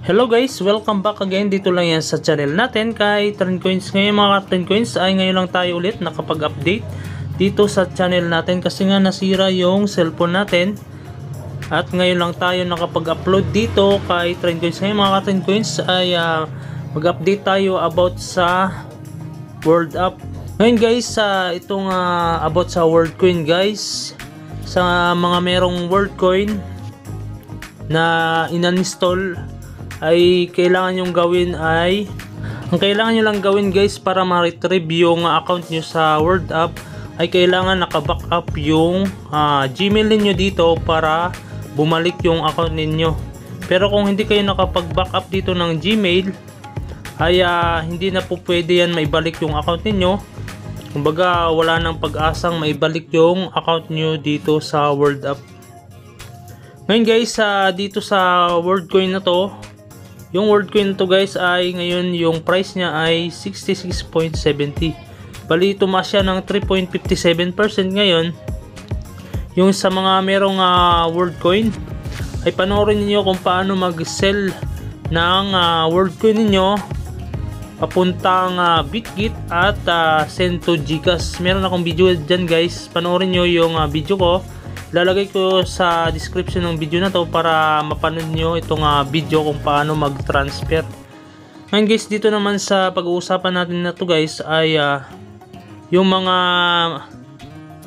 Hello guys, welcome back again. Dito lang yan sa channel natin kay Trendcoins. Ngayon mga Trendcoins ay ngayon lang tayo ulit nakapag-update dito sa channel natin kasi nga nasira yung cellphone natin. At ngayon lang tayo nakapag-upload dito kay Trendcoins. Ngayon mga Trendcoins ay mag-update tayo about sa World Up. Ngayon guys, itong about sa World Coin guys. Sa mga merong World Coin na in-install ay kailangan yung gawin ay ang kailangan nyo lang gawin guys para ma-retrieve yung account nyo sa World Up ay kailangan naka-backup yung Gmail ninyo dito para bumalik yung account ninyo. Pero kung hindi kayo nakapag-backup dito ng Gmail ay hindi na po pwede yan maibalik yung account ninyo. Kumbaga wala nang pag-asang maibalik yung account nyo dito sa World Up. Ngayon guys, dito sa World Coin na to, yung World Coin to guys ay ngayon yung price niya ay 66.70. Bali tumaas siya ng 3.57% ngayon. Yung sa mga merong World Coin ay panoorin niyo kung paano mag-sell ng World Coin niyo papuntang Bitget at send to Gcash. Meron akong video dyan guys, panoorin niyo yung video ko. Lalagay ko sa description ng video na to para mapanood nyo itong video kung paano mag-transfer. Ngayon guys, dito naman sa pag-uusapan natin na to guys ay yung mga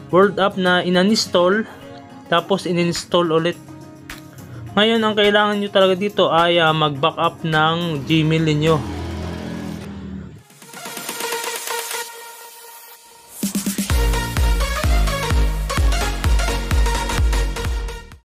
World Up na in-install tapos in-install ulit. Ngayon ang kailangan nyo talaga dito ay mag-backup ng Gmail niyo.